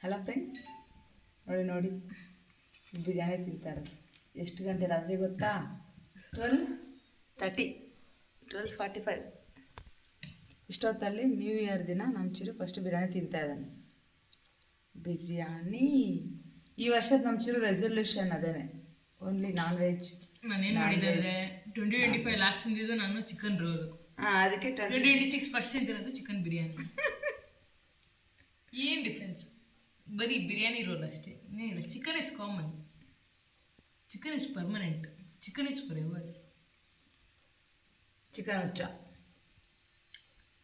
Hello friends, ನೋಡಿ ಬಿರಿಯಾನಿ ತಿಂತಾರೆ. ಎಷ್ಟು ಗಂಟೆ ರಾತ್ರಿ ಗೊತ್ತಾ? 12:30, 12:45. ಇಷ್ಟೊತ್ತಲ್ಲಿ ನ್ಯೂ ಇಯರ್ ದಿನ ನಮ್ಮ ಚಿರು ಫಸ್ಟ್ ಬಿರಿಯಾನಿ ತಿಂತಾ ಇದ್ದಾನೆ. ಬಿರಿಯಾನಿ ಈ ವರ್ಷದ ನಮ್ಮ ಚಿರು ರೆಸಲ್ಯೂಷನ್ ಅದೇನೆ, ಓನ್ಲಿ ನಾನ್ ವೆಜ್. ನಾನೇನು ಮಾಡಿದ್ರೆ 2025 ಲಾಸ್ಟ್ ತಿಂದಿದ್ದು ನಾನು ಚಿಕನ್ ರೋಲ್. ಅದಕ್ಕೆ 2026 ಫಸ್ಟ್ ತಿಂತಿರೋದು ಚಿಕನ್ ಬಿರಿಯಾನಿ. ಏನು ಡಿಫ್ರೆನ್ಸ್? ಬರೀ ಬಿರಿಯಾನಿ ರೋಲ್ ಅಷ್ಟೇ, ಇನ್ನೇನಿಲ್ಲ. Chicken is common, chicken is permanent, chicken is for ever. Chicken ಹುಚ್ಚ,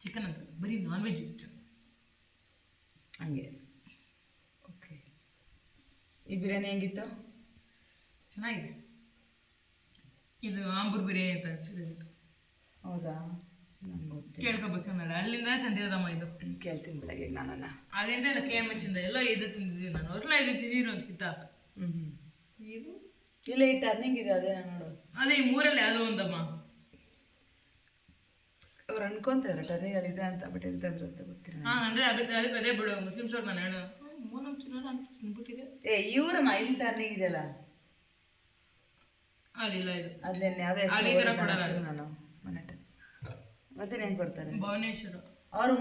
ಚಿಕನ್ ಅಂತ ಬರೀ ನಾನ್ ವೆಜ್ ಹುಚ್ಚ ಹಂಗೆ. ಓಕೆ, ಈ ಬಿರಿಯಾನಿ ಹೆಂಗಿತ್ತು? ಚೆನ್ನಾಗಿದೆ. ಇದು ಆಂಬೂರ್ ಬಿರಿಯಾನಿ ಅಂತ ಅನ್ಸಿದ್ದು. ಹೌದಾ? ನಂಗೆ ಗೊತ್ತಿಲ್ಲ, ಕೇಳ್ಕೊಬೇಕನ್ನಲ್ಲ. ಅಲ್ಲಿಂದ ತಂದಿರೋದಮ್ಮ ಇದು. ಕೇಳ್ತೀನಿ ಬೆಳಗ್ಗೆ ನಾನನ್ನ. ಅಲ್ಲಿಂದ ಎಲ್ಲ KMH ಇಂದ ಎಲ್ಲ ಇದು ತಿಂದಿದ್ದೀನಿ ನಾನು. ಒಟ್ಲ ಇದು ತಿಂದಿರೋ ಒಂದು ಕಿತ್ತ. ಇದು ಇಲ್ಲ, ಈ ಟರ್ನಿಂಗ್ ಇದೆ, ಅದೇ ನೋಡು. ಅದೇ ಈ ಮೂರಲ್ಲಿ ಯಾವುದೋ ಒಂದಮ್ಮ. ಅವ್ರು ಅನ್ಕೊಂತಾರೆ ಟರ್ನಿಂಗಲ್ಲಿ ಇದೆ ಅಂತ, ಬಟ್ ಎಂತಂದ್ರು ಅಂತ ಗೊತ್ತಿಲ್ಲ. ಅಂದರೆ ಅದೇ ಬಿಡು, ಮುಸ್ಲಿಮ್ಸ್ ಅವ್ರು ನಾನು ಹೇಳೋ ಮೂನಮ್ ತಿನ್ನೋಣ ಅಂತ ತಿನ್ಬಿಟ್ಟಿದೆ. ಇವ್ರಮ್ಮ ಇಲ್ಲಿ ಟರ್ನಿಂಗ್ ಇದೆಯಲ್ಲ, ಅಲ್ಲಿಲ್ಲ ಇದು. ಅದೇನು ಯಾವುದೇ ಅಲ್ಲಿ ಈ ಥರ ಕೊಡಲ್ಲ ನಾನು ಮನೆ ಮತ್ತೆ ಹೆಂಗೆ ಕೊಡ್ತಾರೆ? ಭುವನೇಶ್ವರ ಅವ್ರು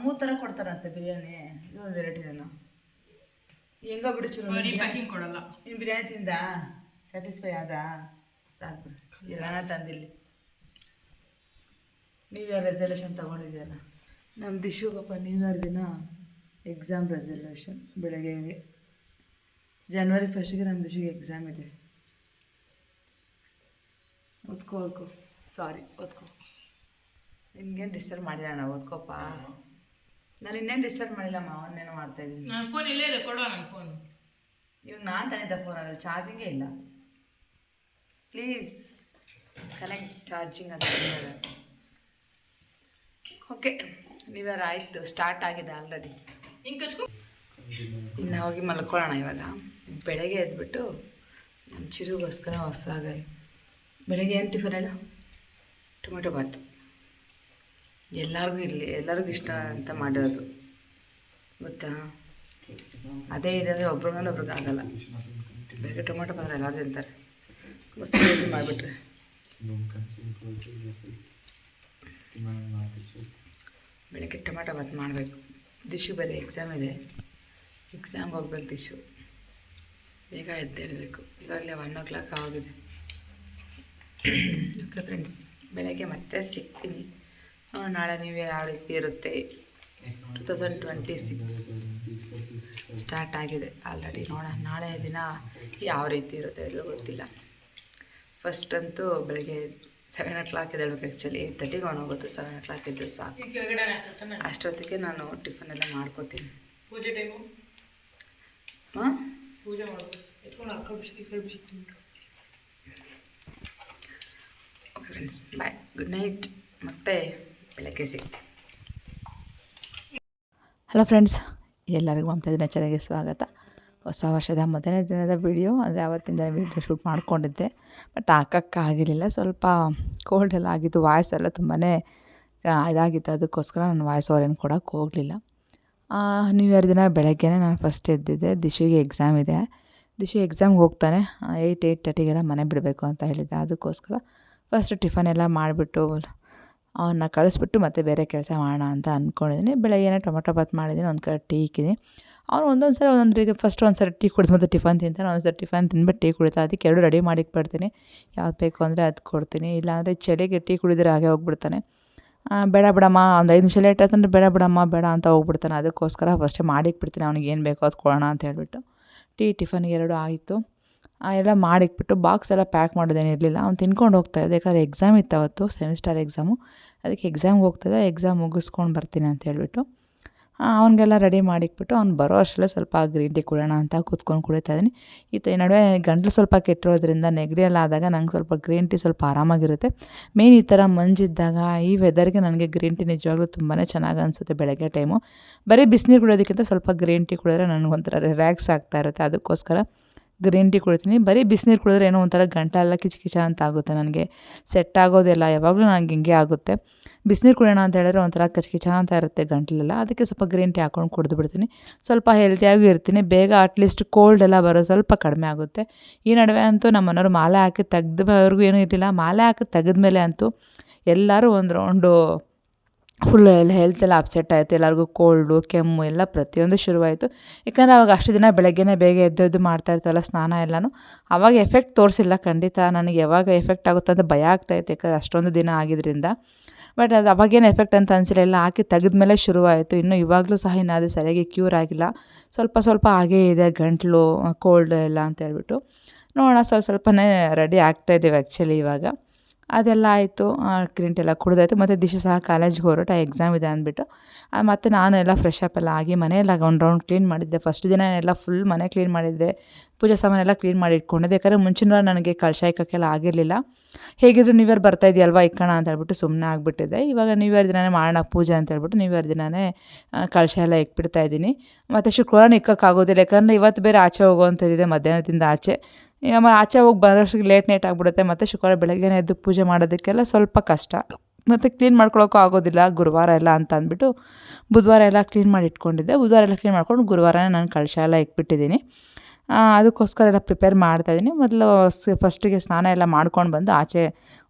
ಮೂರು ಥರ ಕೊಡ್ತಾರಂತೆ ಬಿರಿಯಾನಿ. ಇದು ಒಂದು ವೆರೈಟಿನ ಹೆಂಗೋ ಬಿಡು ಚಲೋ. ಪ್ಯಾಕಿಂಗ್ ಕೊಡಲ್ಲ. ನೀನು ಬಿರಿಯಾನಿ ತಿಂದ ಸ್ಯಾಟಿಸ್ಫೈ ಆದ? ಸಾಕು ಬಿಡು, ಎಲ್ಲ ತಂದಿಲ್ಲಿ. ನ್ಯೂ ಇಯರ್ ರೆಸಲ್ಯೂಷನ್ ತೊಗೊಂಡಿದ್ಯಲ್ಲ. ನಮ್ಮ ದಿಶು ಪಾಪ ನ್ಯೂ ಇಯರ್ ದಿನ ಎಕ್ಸಾಮ್ ರೆಸಲ್ಯೂಷನ್ ಬೆಳಗ್ಗೆ. January 1st ನಮ್ಮ ದಿಶಿಗೆ ಎಕ್ಸಾಮ್ ಇದೆ. ಓದ್ಕೋ. ಸಾರಿ, ಓದ್ಕೋ. ನಿನ್ಗೇನು ಡಿಸ್ಟರ್ಬ್ ಮಾಡಿಲ್ಲ, ನಾವು ಓದ್ಕೋಪ್ಪ. ನಾನು ಇನ್ನೇನು ಡಿಸ್ಟರ್ಬ್ ಮಾಡಿಲ್ಲಮ್ಮ, ಅವನ್ನೇನೋ ಮಾಡ್ತಾಯಿದ್ದೀನಿ. ನನ್ನ ಫೋನ್ ಇಲ್ಲೇ ಇದೆ, ಕೊಡುವ ನನ್ನ ಫೋನ್. ಇವಾಗ ನಾನು ತಂದಿದ್ದ ಫೋನಲ್ಲಿ ಚಾರ್ಜಿಂಗೇ ಇಲ್ಲ. ಪ್ಲೀಸ್ ಕನೆಕ್ಟ್ ಚಾರ್ಜಿಂಗ್ ಅಂತ ಹೇಳಿದ್ದಾರೆ. ಓಕೆ, ನ್ಯೂ ಇಯರ್ ಆಯಿತು, ಸ್ಟಾರ್ಟ್ ಆಗಿದೆ ಆಲ್ರೆಡಿ. ಇನ್ನು ಹೋಗಿ ಮಲ್ಕೊಳ್ಳೋಣ. ಇವಾಗ ಬೆಳಗ್ಗೆ ಎದ್ಬಿಟ್ಟು ನಮ್ಮ ಚಿರುಗೋಸ್ಕರ ಹೊಸಾಗ ಬೆಳಗ್ಗೆ ಏನು ಟಿಫನ್ ಹೇಳು? ಟೊಮೆಟೊ ಬಾತ್. ಎಲ್ಲರಿಗೂ ಇಷ್ಟ ಅಂತ ಮಾಡಿರೋದು ಗೊತ್ತಾ? ಅದೇ ಇದೆ ಅಂದರೆ ಒಬ್ರಿಗಲ್ಲ ಆಗಲ್ಲ. ಬೆಳಗ್ಗೆ ಟೊಮೆಟೊ ಬಾತ್ ಎಲ್ಲರೂ ತಿಂತಾರೆ. ಮೊಸರು ಮಾಡಿಬಿಟ್ರೆ ಬೆಳಗ್ಗೆ ಟೊಮೆಟೊ ಬಾತ್ ಮಾಡಬೇಕು. ದಿಶು ಬೇರೆ ಎಕ್ಸಾಮ್ ಇದೆ, ಎಕ್ಸಾಮ್ಗೆ ಹೋಗ್ಬೇಕು. ದಿಶು ಬೇಗ ಎದ್ದೇಳಬೇಕು. ಇವಾಗಲೇ 1 o'clock ಆಗಿದೆ. ಓಕೆ ಫ್ರೆಂಡ್ಸ್, ಬೆಳಗ್ಗೆ ಮತ್ತೆ ಸಿಗ್ತೀನಿ. ನಾಳೆ ನ್ಯೂ ಇಯರ್ ಯಾವ ರೀತಿ ಇರುತ್ತೆ? 2026 ಸ್ಟಾರ್ಟ್ ಆಗಿದೆ ಆಲ್ರೆಡಿ. ನೋಡೋಣ ನಾಳೆ ದಿನ ಯಾವ ರೀತಿ ಇರುತ್ತೆ ಎಲ್ಲೂ ಗೊತ್ತಿಲ್ಲ. ಫಸ್ಟ್ ಅಂತೂ ಬೆಳಗ್ಗೆ 7 o'clock ಎದ್ದೇಳಬೇಕು. ಆ್ಯಕ್ಚುಲಿ 8:30ಗೆ ಹೋಗುತ್ತೆ. 7 o'clock ಇದ್ದು ಸಾಕು. ಅಷ್ಟೊತ್ತಿಗೆ ನಾನು ಟಿಫನ್ ಎಲ್ಲ ಮಾಡ್ಕೋತೀನಿ. ಪೂಜೆ ಟೈಮು ಪೂಜೆ ಮಾಡೋದು ಓಕೆ ಫ್ರೆಂಡ್ಸ್, ಬಾಯ್, ಗುಡ್ ನೈಟ್. ಮತ್ತೆ ಬೆಳಗ್ಗೆ ಸಿಗ್ತೀನಿ. ಹಲೋ ಫ್ರೆಂಡ್ಸ್, ಎಲ್ಲರಿಗೂ ಮಮತಾ ದಿನಚರಿಗೆ ಸ್ವಾಗತ. ಹೊಸ ವರ್ಷದ ಮೊದಲನೇ ದಿನದ ವಿಡಿಯೋ, ಅಂದರೆ ಆವತ್ತಿನ ದಿನ ವಿಡಿಯೋ ಶೂಟ್ ಮಾಡ್ಕೊಂಡಿದ್ದೆ, ಬಟ್ ಹಾಕೋಕ್ಕಾಗಿರಲಿಲ್ಲ. ಸ್ವಲ್ಪ ಕೋಲ್ಡ್ ಎಲ್ಲ ಆಗಿತ್ತು, ವಾಯ್ಸ್ ಎಲ್ಲ ತುಂಬಾ ಇದಾಗಿತ್ತು. ಅದಕ್ಕೋಸ್ಕರ ನಾನು ವಾಯ್ಸ್ ಓವರ್ ಏನು ಕೊಡೋಕ್ಕೆ ಹೋಗಲಿಲ್ಲ. ನ್ಯೂ ಇಯರ್ ದಿನ ಬೆಳಗ್ಗೆನೇ ನಾನು ಫಸ್ಟ್ ಎದ್ದಿದ್ದೆ. ದಿಶುಗೆ ಎಕ್ಸಾಮ್ ಇದೆ. ದಿಶು ಎಕ್ಸಾಮ್ಗೆ ಹೋಗ್ತಾನೆ. 8:30ಗೆಲ್ಲ ಮನೆ ಬಿಡಬೇಕು ಅಂತ ಹೇಳಿದ್ದೆ. ಅದಕ್ಕೋಸ್ಕರ ಫಸ್ಟ್ ಟಿಫನ್ ಎಲ್ಲ ಮಾಡಿಬಿಟ್ಟು ಅವನ್ನ ಕಳಿಸ್ಬಿಟ್ಟು ಮತ್ತೆ ಬೇರೆ ಕೆಲಸ ಮಾಡೋಣ ಅಂತ ಅಂದ್ಕೊಂಡಿದ್ದೀನಿ. ಬೆಳಗ್ಗೆನೇ ಟೊಮೆಟೊ ಬಾತ್ ಮಾಡಿದ್ದೀನಿ, ಒಂದು ಕಡೆ ಟೀ ಇಕ್ಕಿದ್ದೀನಿ. ಅವನು ಒಂದೊಂದು ಸಲ ಒಂದೊಂದು ರೀತಿ, ಫಸ್ಟ್ ಒಂದು ಸರಿ ಟೀ ಕುಡಿದು ಮತ್ತೆ ಟಿಫನ್ ತಿಂತಾನೆ, ಒಂದು ಸರಿ ಟಿಫನ್ ತಿಂದ್ಬಿಟ್ಟು ಟೀ ಕುಡಿತಾ. ಅದಕ್ಕೆ ಎರಡು ರೆಡಿ ಮಾಡಿ ಇಟ್ಬಿಡ್ತೀನಿ. ಯಾವ್ದು ಬೇಕು ಅಂದರೆ ಅದು ಕೊಡ್ತೀನಿ. ಇಲ್ಲಾಂದರೆ ಚಳಿಗೆ ಟೀ ಕುಡಿದ್ರೆ ಹಾಗೆ ಹೋಗ್ಬಿಡ್ತಾನೆ. ಬೇಡ ಬಿಡಮ್ಮ, ಒಂದು 5 ನಿಮಿಷ ಲೇಟ್ ಆಯ್ತು ಅಂದರೆ ಬೇಡ ಬಿಡಮ್ಮ ಬೇಡ ಅಂತ ಹೋಗ್ಬಿಡ್ತಾನೆ. ಅದಕ್ಕೋಸ್ಕರ ಫಸ್ಟೇ ಮಾಡಿಕ್ಬಿಡ್ತೀನಿ, ಅವ್ನಿಗೆ ಏನು ಬೇಕೋ ಅದು ಕೊಡೋಣ ಅಂತ ಹೇಳ್ಬಿಟ್ಟು. ಟಿಫನ್ಗೆ 2 ಆಯಿತು. ಎಲ್ಲ ಮಾಡಿಕ್ಬಿಟ್ಟು ಬಾಕ್ಸ್ ಎಲ್ಲ ಪ್ಯಾಕ್ ಮಾಡೋದೇನು ಇರಲಿಲ್ಲ. ಅವ್ನು ತಿನ್ಕೊಂಡು ಹೋಗ್ತಾಯಿದ್ದೆ, ಯಾಕಂದರೆ ಎಕ್ಸಾಮ್ ಇತ್ತು ಅವತ್ತು, ಸೆಮಿಸ್ಟರ್ ಎಕ್ಸಾಮು. ಅದಕ್ಕೆ ಎಕ್ಸಾಮ್ಗೆ ಹೋಗ್ತಾಯಿದ್ದೆ. ಎಕ್ಸಾಮ್ ಮುಗಿಸ್ಕೊಂಡು ಬರ್ತೀನಿ ಅಂತ ಹೇಳ್ಬಿಟ್ಟು ಅವನಿಗೆಲ್ಲ ರೆಡಿ ಮಾಡಿಕ್ಬಿಟ್ಟು ಅವ್ನು ಬರೋ ಅಷ್ಟರಲ್ಲೇ ಸ್ವಲ್ಪ ಗ್ರೀನ್ ಟೀ ಕುಡಿಯೋಣ ಅಂತ ಕೂತ್ಕೊಂಡು ಕುಡಿತಾ ಇದ್ದೀನಿ. ಈ ನಡುವೆ ಗಂಟಲು ಸ್ವಲ್ಪ ಕೆಟ್ಟಿರೋದ್ರಿಂದ ನೆಗಡಿ ಎಲ್ಲ ಆದಾಗ ನಂಗೆ ಸ್ವಲ್ಪ ಗ್ರೀನ್ ಟೀ ಸ್ವಲ್ಪ ಆರಾಮಾಗಿರುತ್ತೆ. ಮೇನ್ ಈ ಥರ ಮಂಜಿದ್ದಾಗ ಈ ವೆದರ್ಗೆ ನನಗೆ ಗ್ರೀನ್ ಟೀ ನಿಜವಾಗ್ಲೂ ತುಂಬಾ ಚೆನ್ನಾಗಿ ಅನಿಸುತ್ತೆ. ಬೆಳಗ್ಗೆ ಟೈಮು ಬರೀ ಬಿಸಿನೀರು ಕುಡಿಯೋದಕ್ಕಿಂತ ಸ್ವಲ್ಪ ಗ್ರೀನ್ ಟೀ ಕುಡಿದ್ರೆ ನನಗೊಂಥರ ರಿಲ್ಯಾಕ್ಸ್ ಆಗ್ತಾ ಇರುತ್ತೆ. ಅದಕ್ಕೋಸ್ಕರ ಗ್ರೀನ್ ಟೀ ಕುಡಿತೀನಿ. ಬರೀ ಬಿಸಿನೀರು ಕುಡಿದ್ರೆ ಏನೋ ಒಂಥರ ಗಂಟಲೆಲ್ಲ ಕಿಚ ಅಂತ ಆಗುತ್ತೆ, ನನಗೆ ಸೆಟ್ ಆಗೋದಿಲ್ಲ. ಯಾವಾಗಲೂ ನನಗೆ ಹಿಂಗೆ ಆಗುತ್ತೆ. ಬಿಸಿನೀರು ಕುಡಿಯೋಣ ಅಂತ ಹೇಳಿದ್ರೆ ಒಂಥರ ಕಿಚ ಅಂತ ಇರುತ್ತೆ ಗಂಟಲೆಲ್ಲ. ಅದಕ್ಕೆ ಸ್ವಲ್ಪ ಗ್ರೀನ್ ಟೀ ಹಾಕ್ಕೊಂಡು ಕುಡಿದು ಬಿಡ್ತೀನಿ. ಸ್ವಲ್ಪ ಹೆಲ್ತಿಯಾಗೂ ಇರ್ತೀನಿ. ಬೇಗ ಅಟ್ಲೀಸ್ಟ್ ಕೋಲ್ಡ್ ಎಲ್ಲ ಬರೋ ಸ್ವಲ್ಪ ಕಡಿಮೆ ಆಗುತ್ತೆ. ಈ ನಡುವೆ ಅಂತೂ ನಮ್ಮ ಮನೆಯವ್ರು ಮಾಲೆ ಹಾಕಿ ತೆಗ್ದವರೆಗೂ ಏನೂ ಇರಲಿಲ್ಲ. ಮಾಲೆ ಹಾಕಿ ತೆಗೆದ್ಮೇಲೆ ಅಂತೂ ಎಲ್ಲರೂ ಒಂದು ರೌಂಡು ಫುಲ್ ಹೆಲ್ತ್ ಎಲ್ಲ ಅಪ್ಸೆಟ್ ಆಯಿತು. ಎಲ್ಲರಿಗೂ ಕೋಲ್ಡು, ಕೆಮ್ಮು ಎಲ್ಲ ಪ್ರತಿಯೊಂದು ಶುರುವಾಯಿತು. ಯಾಕಂದರೆ ಅವಾಗ ಅಷ್ಟು ದಿನ ಬೆಳಗ್ಗೆನೇ ಬೇಗ ಎದ್ದು ಮಾಡ್ತಾಯಿರ್ತವಲ್ಲ ಸ್ನಾನ ಎಲ್ಲನೂ, ಆವಾಗ ಎಫೆಕ್ಟ್ ತೋರಿಸಿಲ್ಲ ಖಂಡಿತ. ನನಗೆ ಯಾವಾಗ ಎಫೆಕ್ಟ್ ಆಗುತ್ತೆ ಅಂತ ಭಯ ಆಗ್ತಾಯಿತ್ತು, ಯಾಕಂದರೆ ಅಷ್ಟೊಂದು ದಿನ ಆಗಿದ್ದರಿಂದ. ಬಟ್ ಅದು ಅವಾಗೇನು ಎಫೆಕ್ಟ್ ಅಂತ ಅನಿಸಿಲ್ಲ. ಎಲ್ಲ ಹಾಕಿ ತೆಗೆದ್ಮೇಲೆ ಶುರುವಾಯಿತು. ಇನ್ನು ಇವಾಗಲೂ ಸಹ ಇನ್ನು ಅದು ಸರಿಯಾಗಿ ಕ್ಯೂರ್ ಆಗಿಲ್ಲ, ಸ್ವಲ್ಪ ಹಾಗೇ ಇದೆ ಗಂಟಲು, ಕೋಲ್ಡ್ ಎಲ್ಲ ಅಂತ ಹೇಳ್ಬಿಟ್ಟು. ನೋಡೋಣ, ಸ್ವಲ್ಪನೇ ರೆಡಿ ಆಗ್ತಾಯಿದ್ದೀವಿ ಆ್ಯಕ್ಚುಲಿ ಇವಾಗ. ಅದೆಲ್ಲ ಆಯಿತು, ಗ್ರೀನ್ ಟೀ ಎಲ್ಲ ಕುಡಿದಾಯಿತು. ಮತ್ತು ದಿಶು ಸಹ ಕಾಲೇಜ್ಗೆ ಹೊರಟು, ಎಕ್ಸಾಮ್ ಇದೆ ಅಂದ್ಬಿಟ್ಟು. ಮತ್ತು ನಾನು ಎಲ್ಲ ಫ್ರೆಶ್ ಅಪ್ ಎಲ್ಲ ಆಗಿ ಮನೆಯೆಲ್ಲ ಒಂದು ರೌಂಡ್ ಕ್ಲೀನ್ ಮಾಡಿದ್ದೆ. ಫಸ್ಟ್ ದಿನ ಎಲ್ಲ ಫುಲ್ ಮನೆ ಕ್ಲೀನ್ ಮಾಡಿದ್ದೆ, ಪೂಜೆ ಸಾಮಾನೆಲ್ಲ ಕ್ಲೀನ್ ಮಾಡಿ ಇಟ್ಕೊಂಡಿದ್ದೆ. ಯಾಕಂದರೆ ಮುಂಚಿನ ವಾರ ನನಗೆ ಕಳಶ ಇಕ್ಕೋಕ್ಕೆಲ್ಲ ಆಗಿರಲಿಲ್ಲ. ಹೇಗಿದ್ರು ನ್ಯೂ ಇಯರ್ ಬರ್ತಾಯಿದೆಯಲ್ವಾ ಇಕ್ಕೋಣ ಅಂತ ಹೇಳ್ಬಿಟ್ಟು ಸುಮ್ಮನೆ ಆಗಿಬಿಟ್ಟಿದ್ದೆ. ಇವಾಗ ನ್ಯೂ ಇಯರ್ ದಿನವೇ ಮಾಡೋಣ ಪೂಜೆ ಅಂತ ಹೇಳ್ಬಿಟ್ಟು ನ್ಯೂ ಇಯರ್ ದಿನವೇ ಕಳಶ ಎಲ್ಲ ಇಕ್ಬಿಡ್ತಾ ಇದ್ದೀನಿ. ಮತ್ತು ಶುಕ್ರವಾರ ಇಕ್ಕೋಕ್ಕಾಗೋದಿಲ್ಲ, ಯಾಕಂದರೆ ಇವತ್ತು ಬೇರೆ ಆಚೆ ಹೋಗುವಂಥದ್ದಿದೆ, ಮಧ್ಯಾಹ್ನದಿಂದ ಆಚೆ. ಆಚೆ ಹೋಗಿ ಬರೋಷ್ಟಿಗೆ ಲೇಟ್ ಆಗಿಬಿಡುತ್ತೆ. ಮತ್ತು ಶುಕ್ರವಾರ ಬೆಳಗ್ಗೆನೇ ಎದ್ದು ಪೂಜೆ ಮಾಡೋದಕ್ಕೆಲ್ಲ ಸ್ವಲ್ಪ ಕಷ್ಟ, ಮತ್ತು ಕ್ಲೀನ್ ಮಾಡ್ಕೊಳ್ಳೋಕ್ಕೂ ಆಗೋದಿಲ್ಲ ಗುರುವಾರ ಎಲ್ಲ ಅಂತ ಅಂದ್ಬಿಟ್ಟು ಬುಧವಾರ ಎಲ್ಲ ಕ್ಲೀನ್ ಮಾಡಿ ಇಟ್ಕೊಂಡಿದ್ದೆ. ಬುಧವಾರ ಎಲ್ಲ ಕ್ಲೀನ್ ಮಾಡ್ಕೊಂಡು ಗುರುವಾರನೇ ನಾನು ಕಳಶ ಎಲ್ಲ ಇಕ್ಬಿಟ್ಟಿದ್ದೀನಿ. ಅದಕ್ಕೋಸ್ಕರ ಎಲ್ಲ ಪ್ರಿಪೇರ್ ಮಾಡ್ತಾಯಿದ್ದೀನಿ. ಮೊದಲು ಫಸ್ಟಿಗೆ ಸ್ನಾನ ಎಲ್ಲ ಮಾಡ್ಕೊಂಡು ಬಂದು ಆಚೆ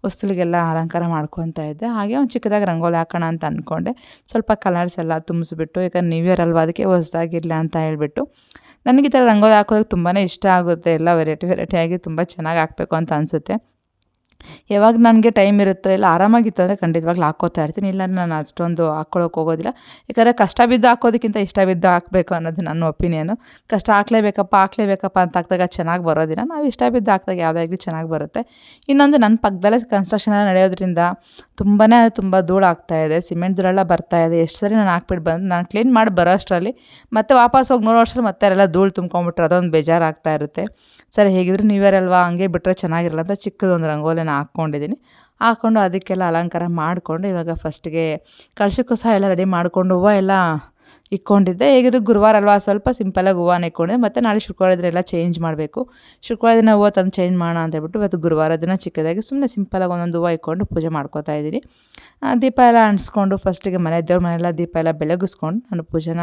ಹೊಸ್ತಿಲಿಗೆಲ್ಲ ಅಲಂಕಾರ ಮಾಡ್ಕೊತಾ ಇದ್ದೆ. ಹಾಗೆ ಒಂದು ಚಿಕ್ಕದಾಗಿ ರಂಗೋಲಿ ಹಾಕೋಣ ಅಂತ ಅಂದ್ಕೊಂಡೆ. ಸ್ವಲ್ಪ ಕಲರ್ಸ್ ಎಲ್ಲ ತುಂಬಿಸ್ಬಿಟ್ಟು, ಯಾಕಂದ್ರೆ ನ್ಯೂ ಇಯರ್ ಅಲ್ವಾ, ಅದಕ್ಕೆ ಹೊಸ್ದಾಗಿರಲಿ ಅಂತ ಹೇಳ್ಬಿಟ್ಟು. ನನಗೆ ಈ ಥರ ರಂಗೋಲಿ ಹಾಕೋದಕ್ಕೆ ತುಂಬಾ ಇಷ್ಟ ಆಗುತ್ತೆ. ಎಲ್ಲ ವೆರೈಟಿಯಾಗಿ ತುಂಬ ಚೆನ್ನಾಗಿ ಹಾಕಬೇಕು ಅಂತ ಅನಿಸುತ್ತೆ. ಯಾವಾಗ ನನಗೆ ಟೈಮ್ ಇರುತ್ತೋ ಎಲ್ಲ ಆರಾಮಾಗಿತ್ತು ಅಂದರೆ ಖಂಡಿತವಾಗ್ಲೂ ಹಾಕ್ಕೋತಾ ಇರ್ತೀನಿ. ಇಲ್ಲ ನಾನು ಅಷ್ಟೊಂದು ಹಾಕ್ಕೊಳ್ಳೋಕೆ ಹೋಗೋದಿಲ್ಲ. ಯಾಕಂದರೆ ಕಷ್ಟ ಬಿದ್ದು ಹಾಕೋದಕ್ಕಿಂತ ಇಷ್ಟ ಬಿದ್ದು ಹಾಕಬೇಕು ಅನ್ನೋದು ನನ್ನ ಒಪಿನಿಯನು. ಕಷ್ಟ ಹಾಕ್ಲೇಬೇಕಪ್ಪ ಅಂತ ಹಾಕಿದಾಗ ಚೆನ್ನಾಗಿ ಬರೋದಿಲ್ಲ. ನಾವು ಇಷ್ಟ ಬಿದ್ದು ಹಾಕಿದಾಗ ಯಾವುದಾಗಲಿ ಚೆನ್ನಾಗಿ ಬರುತ್ತೆ. ಇನ್ನೊಂದು ನನ್ನ ಪಕ್ಕದಲ್ಲೇ ಕನ್ಸ್ಟ್ರಕ್ಷನ್ ಎಲ್ಲ ನಡೆಯೋದ್ರಿಂದ ತುಂಬ ಧೂಳು ಆಗ್ತಾಯಿದೆ, ಸಿಮೆಂಟ್ ಧೂಳೆಲ್ಲ ಬರ್ತಾಯಿದೆ. ಎಷ್ಟು ಸರಿ ನಾನು ಹಾಕ್ಬಿಟ್ಟು ಬಂದು ನಾನು ಕ್ಲೀನ್ ಮಾಡಿ ಬರೋ ಅಷ್ಟರಲ್ಲಿ ಮತ್ತೆ ವಾಪಸ್ ಹೋಗಿ ನೋಡೋ ಅಷ್ಟರಲ್ಲಿ ಮತ್ತೆ ಎಲ್ಲ ಧೂಳು ತುಂಬ್ಕೊಂಬಿಟ್ರೆ ಅದೊಂದು ಬೇಜಾರಾಗ್ತಾ ಇರುತ್ತೆ. ಸರಿ, ಹೇಗಿದ್ರು ನ್ಯೂ ಇಯರ್ ಅಲ್ವಾ, ಹಂಗೆ ಬಿಟ್ಟರೆ ಚೆನ್ನಾಗಿರಲ್ಲ ಅಂತ ಚಿಕ್ಕದೊಂದು ರಂಗೋಲಿನ ಹಾಕ್ಕೊಂಡಿದ್ದೀನಿ. ಹಾಕ್ಕೊಂಡು ಅದಕ್ಕೆಲ್ಲ ಅಲಂಕಾರ ಮಾಡಿಕೊಂಡು ಇವಾಗ ಫಸ್ಟಿಗೆ ಕಳಶಕ್ಕೂ ಸಹ ಎಲ್ಲ ರೆಡಿ ಮಾಡಿಕೊಂಡು ಹೂವು ಎಲ್ಲ ಇಟ್ಕೊಂಡಿದ್ದೆ. ಹೇಗಿದ್ರು ಗುರುವಾರ ಅಲ್ವಾ, ಸ್ವಲ್ಪ ಸಿಂಪಲಾಗಿ ಹೂವನ್ನ ಇಟ್ಕೊಂಡಿದ್ದೆ. ಮತ್ತು ನಾಳೆ ಶುಕ್ರವಾರ ದಿನ ಎಲ್ಲ ಚೇಂಜ್ ಮಾಡಬೇಕು. ಶುಕ್ರವಾರ ದಿನ ಹೂವು ತಂದು ಚೇಂಜ್ ಮಾಡೋಣ ಅಂತ ಹೇಳ್ಬಿಟ್ಟು ಇವತ್ತು ಗುರುವಾರ ದಿನ ಚಿಕ್ಕದಾಗಿ ಸುಮ್ಮನೆ ಸಿಂಪಲಾಗಿ ಒಂದೊಂದು ಹೂವು ಇಟ್ಕೊಂಡು ಪೂಜೆ ಮಾಡ್ಕೋತಾ ಇದ್ದೀನಿ. ದೀಪ ಎಲ್ಲ ಅಂಟಿಸ್ಕೊಂಡು ಫಸ್ಟಿಗೆ ದೇವ್ರ ಮನೆಯೆಲ್ಲ ದೀಪ ಎಲ್ಲ ಬೆಳಗಿಸ್ಕೊಂಡು ನಾನು ಪೂಜೆನ